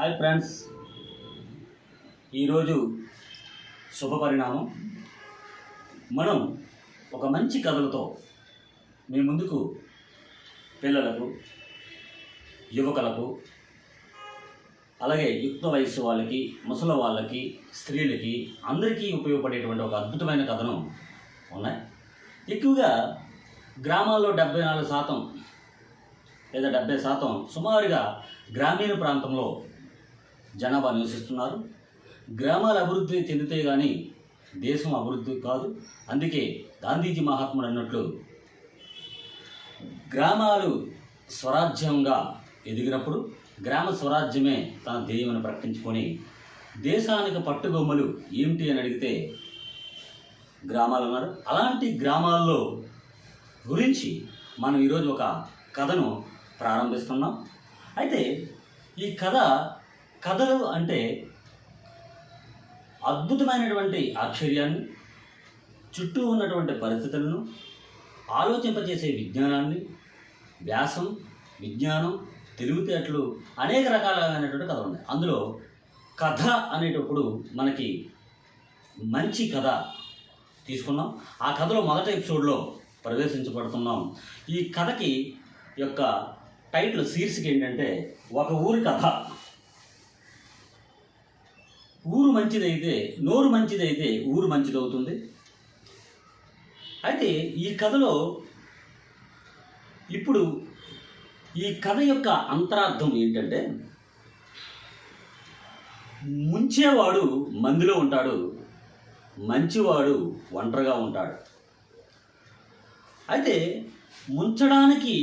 Hi friends, ఈరోజు శుభ పరిణామం. మనం ఒక మంచి కథలతో మీ ముందుకు పిల్లలకు, యువకులకు, అలాగే యుక్త వయస్సు వాళ్ళకి, ముసలి వాళ్ళకి, స్త్రీలకి అందరికీ ఉపయోగపడేటువంటి ఒక అద్భుతమైన కథనం ఉన్నాయి. ఎక్కువగా గ్రామాల్లో 74% లేదా 70% సుమారుగా గ్రామీణ ప్రాంతంలో జనాభా నివసిస్తున్నారు. గ్రామాల అభివృద్ధి చెందితే కానీ దేశం అభివృద్ధి కాదు. అందుకే గాంధీజీ మహాత్ముడు అన్నట్లు గ్రామాలు స్వరాజ్యంగా ఎదిగినప్పుడు గ్రామ స్వరాజ్యమే తన ధ్యేయమని ప్రకటించుకొని దేశానికి పట్టుగొమ్మలు ఏమిటి అని అడిగితే గ్రామాలు అన్నారు. అలాంటి గ్రామాల్లో గురించి మనం ఈరోజు ఒక కథను ప్రారంభిస్తున్నాం. అయితే ఈ కథలు అంటే అద్భుతమైనటువంటి ఆశ్చర్యాన్ని, చుట్టూ ఉన్నటువంటి పరిస్థితులను ఆలోచింపచేసే విజ్ఞానాన్ని, వ్యాసం, విజ్ఞానం, తెలివితేటలు అనేక రకాలైనటువంటి కథలు ఉన్నాయి. అందులో కథ అనేటప్పుడు మనకి మంచి కథ తీసుకున్నాం. ఆ కథలో మొదటి ఎపిసోడ్లో ప్రవేశించబడుతున్నాం. ఈ కథకి యొక్క టైటిల్, శీర్షిక ఏంటంటే ఒక ఊరి కథ. ఊరు మంచిదైతే, నోరు మంచిదైతే ఊరు మంచిదవుతుంది. అయితే ఈ కథలో ఇప్పుడు ఈ కథ యొక్క అంతరార్థం ఏంటంటే, ముంచేవాడు మందిలో ఉంటాడు, మంచివాడు ఒంటరిగా ఉంటాడు. అయితే ముంచడానికి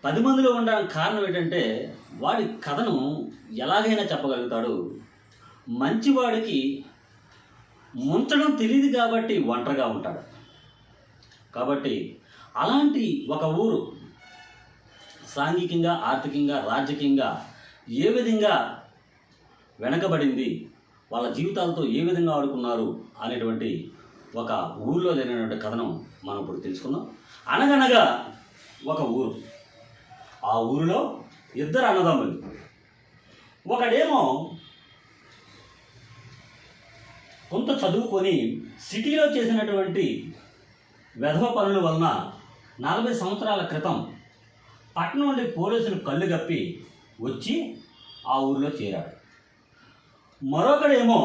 10 మందిలో ఉండడానికి కారణం ఏంటంటే వాడి కథను ఎలాగైనా చెప్పగలుగుతాడు. మంచివాడికి ముంచడం తెలియదు కాబట్టి ఒంటరిగా ఉంటాడు. కాబట్టి అలాంటి ఒక ఊరు సాంఘికంగా, ఆర్థికంగా, రాజకీయంగా ఏ విధంగా వెనకబడింది, వాళ్ళ జీవితాలతో ఏ విధంగా ఆడుకున్నారు అనేటువంటి ఒక ఊరిలో జరిగినటువంటి కథనం మనం ఇప్పుడు తెలుసుకుందాం. అనగనగా ఒక ఊరు. ఆ ఊరిలో 2 అన్నదమ్ములు. ఒకడేమో కొంత చదువుకొని సిటీలో చేసినటువంటి వెధవ పనుల వలన 40 సంవత్సరాల క్రితం పట్టణం నుండి పోలీసులు కళ్ళు గప్పి వచ్చి ఆ ఊరిలో చేరాడు. మరొకడేమో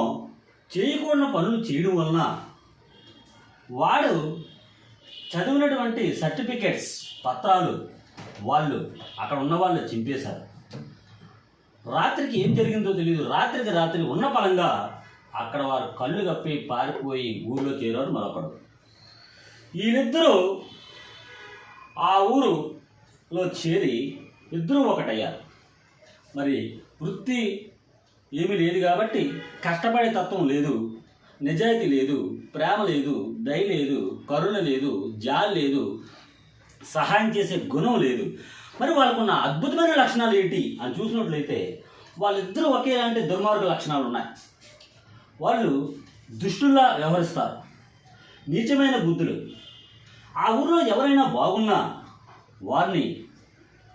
చేయకూడని పనులు చేయడం వలన వాడు చదివినటువంటి సర్టిఫికెట్స్, పత్రాలు వాళ్ళు అక్కడ ఉన్న వాళ్ళు చింపేశారు. రాత్రికి ఏం జరిగిందో తెలియదు. రాత్రికి రాత్రి ఉన్న పరంగా అక్కడ వారు కళ్ళు కప్పి పారిపోయి ఊరిలో చేరారు మరొకడు. వీళ్ళిద్దరూ ఆ ఊరులో చేరి ఇద్దరూ ఒకటయ్యారు. మరి వృత్తి ఏమీ లేదు కాబట్టి కష్టపడే తత్వం లేదు, నిజాయితీ లేదు, ప్రేమ లేదు, దయ లేదు, కరుణ లేదు, జాలి లేదు, సహాయం చేసే గుణం లేదు. మరి వాళ్ళకున్న అద్భుతమైన లక్షణాలు ఏంటి అని చూసినట్లయితే వాళ్ళిద్దరూ ఒకేలాంటి దుర్మార్గ లక్షణాలు ఉన్నాయి. వాళ్ళు దుష్టుల్లా వ్యవహరిస్తారు, నీచమైన బుద్ధులు. ఆ ఊరిలో ఎవరైనా బాగున్నా వారిని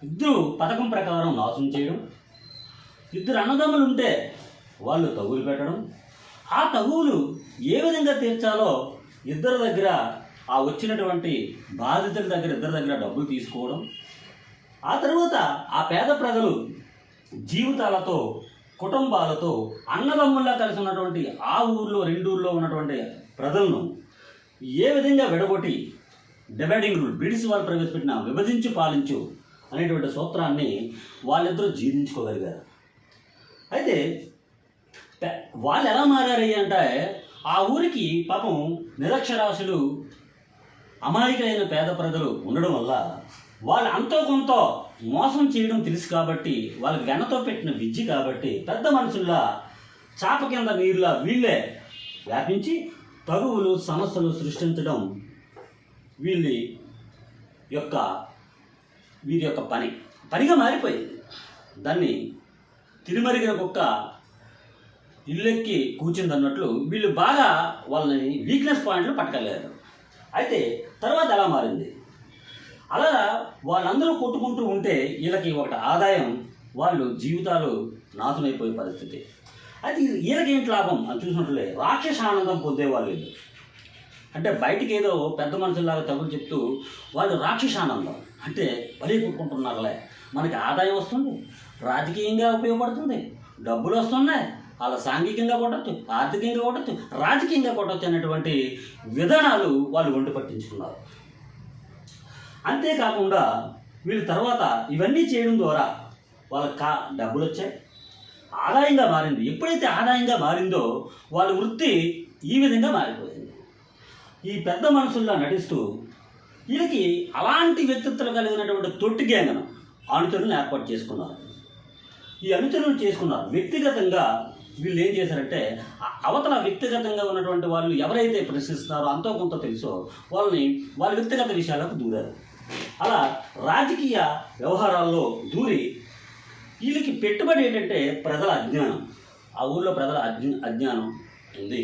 ఇద్దరు పథకం ప్రకారం నాశనం చేయడం. 2 అన్నదమ్ములు ఉంటే వాళ్ళు తగులు పెట్టడం. ఆ తగువులు ఏ విధంగా తీర్చాలో ఇద్దరి దగ్గర, ఆ వచ్చినటువంటి బాధితుల దగ్గర ఇద్దరి దగ్గర డబ్బులు తీసుకోవడం. ఆ తర్వాత ఆ పేద ప్రజలు జీవితాలతో, కుటుంబాలతో అన్నదమ్ముల్లా కలిసి ఉన్నటువంటి ఆ ఊర్లో, 2 ఊర్లో ఉన్నటువంటి ప్రజలను ఏ విధంగా విడగొట్టి డివైడింగ్ రూల్, బ్రిటిష్ వారు ప్రవేశపెట్టిన విభజించు పాలించు అనేటువంటి సూత్రాన్ని వాళ్ళిద్దరూ జీర్ణించుకోగలిగారు. అయితే వాళ్ళు ఎలా మారారు అంటే, ఆ ఊరికి పాపం నిరక్షరాస్యులు, అమాయకులైన పేద ప్రజలు ఉండడం వల్ల వాళ్ళు అంతో కొంత మోసం చేయడం తెలుసు కాబట్టి, వాళ్ళకి వెన్నతో పెట్టిన విద్య కాబట్టి పెద్ద మనుషుల్లా చాప కింద నీరులా వీళ్ళే వ్యాపించి తగువులు, సమస్యలు సృష్టించడం వీరి యొక్క పనిగా మారిపోయింది. దాన్ని తిరుమరిగిన కుక్క ఇల్లెక్కి కూర్చుందన్నట్లు వీళ్ళు బాగా వాళ్ళని వీక్నెస్ పాయింట్లు పట్టగలిగారు. అయితే తర్వాత ఎలా మారింది? అలా వాళ్ళందరూ కొట్టుకుంటూ ఉంటే వీళ్ళకి ఒకటి ఆదాయం, వాళ్ళు జీవితాలు నాశనం అయిపోయే పరిస్థితి. అది వీళ్ళకేంటి లాభం అని చూసినట్లే రాక్షస ఆనందం పొందేవాళ్ళు వీళ్ళు. అంటే బయటికి ఏదో పెద్ద మనుషుల్లాగా తగులు చెప్తూ వాళ్ళు రాక్షస ఆనందం అంటే బలి కొట్టుకుంటున్నారులే, మనకి ఆదాయం వస్తుంది, రాజకీయంగా ఉపయోగపడుతుంది, డబ్బులు వస్తున్నాయి, అలా సాంఘికంగా కొట్టచ్చు, ఆర్థికంగా కొట్టచ్చు, రాజకీయంగా కొట్టచ్చు అనేటువంటి విధానాలు వాళ్ళు ఒంటి పట్టించుకున్నారు. అంతేకాకుండా వీళ్ళు తర్వాత ఇవన్నీ చేయడం ద్వారా వాళ్ళకి డబ్బులు వచ్చాయి, ఆదాయంగా మారింది. ఎప్పుడైతే ఆదాయంగా మారిందో వాళ్ళ వృత్తి ఈ విధంగా మారిపోయింది. ఈ పెద్ద మనుషుల్లా నటిస్తూ వీళ్ళకి అలాంటి వ్యక్తిత్వం కలిగినటువంటి తొట్టి గ్యాంగ్ను అనుచరులను ఏర్పాటు చేసుకున్నారు. ఈ అనుచరులను చేసుకున్నారు. వ్యక్తిగతంగా వీళ్ళు ఏం చేశారంటే అవతల వ్యక్తిగతంగా ఉన్నటువంటి వాళ్ళు ఎవరైతే ప్రశ్నిస్తున్నారో అంతో కొంత తెలుసో వాళ్ళని వాళ్ళ వ్యక్తిగత విషయాలకు దూరారు. అలా రాజకీయ వ్యవహారాల్లో దూరి వీళ్ళకి పెట్టుబడి ఏంటంటే ప్రజల అజ్ఞానం. ఆ ఊళ్ళో ప్రజల అజ్ఞానం ఉంది,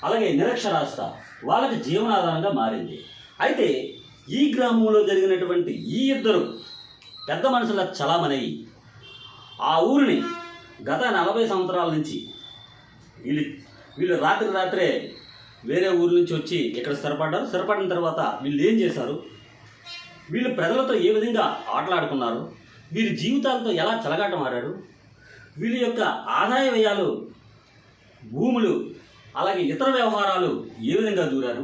అలాగే నిరక్షరాస్యత వాళ్ళకి జీవనాధారంగా మారింది. అయితే ఈ గ్రామంలో జరిగినటువంటి ఈ ఇద్దరు పెద్ద మనుషుల చలామణి ఆ ఊరిని గత 40 సంవత్సరాల నుంచి వీళ్ళు రాత్రే వేరే ఊరి నుంచి వచ్చి ఇక్కడ స్థిరపడ్డారు. స్థిరపడిన తర్వాత వీళ్ళు ఏం చేశారు, వీళ్ళు ప్రజలతో ఏ విధంగా ఆటలాడుకున్నారు, వీరి జీవితాలతో ఎలా చెలగాటమాడారు, వీళ్ళ యొక్క ఆదాయ వ్యయాలు, భూములు, అలాగే ఇతర వ్యవహారాలు ఏ విధంగా దూరారు,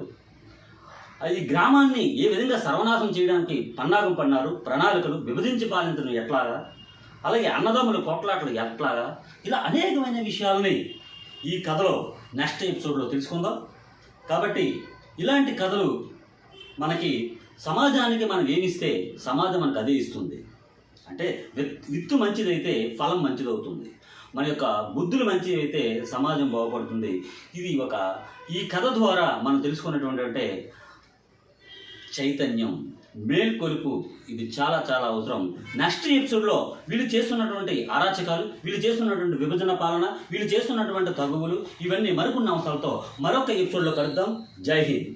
ఈ గ్రామాన్ని ఏ విధంగా సర్వనాశం చేయడానికి పన్నాగం పన్నారు, ప్రణాళికలు విభజించి పాలించడం ఎట్లాగా, అలాగే అన్నదమ్ములు కొట్లాటలు ఎట్లాగా, ఇలా అనేకమైన విషయాలని ఈ కథలో నెక్స్ట్ ఎపిసోడ్లో తెలుసుకుందాం. కాబట్టి ఇలాంటి కథలు మనకి సమాజానికి మనం ఏమిస్తే సమాజం మనకు అదే ఇస్తుంది. అంటే విత్తు మంచిదైతే ఫలం మంచిదవుతుంది, మన యొక్క బుద్ధులు మంచివి అయితే సమాజం బాగుపడుతుంది. ఇది ఈ కథ ద్వారా మనం తెలుసుకున్నటువంటి అంటే చైతన్యం, మేల్కొలుపు, ఇది చాలా చాలా అవసరం. నెక్స్ట్ ఎపిసోడ్లో వీళ్ళు చేస్తున్నటువంటి అరాచకాలు, వీళ్ళు చేస్తున్నటువంటి విభజన పాలన, వీళ్ళు చేస్తున్నటువంటి తగువులు, ఇవన్నీ మరికొన్ని అంశాలతో మరొక ఎపిసోడ్లో కలుద్దాం. జై హింద్.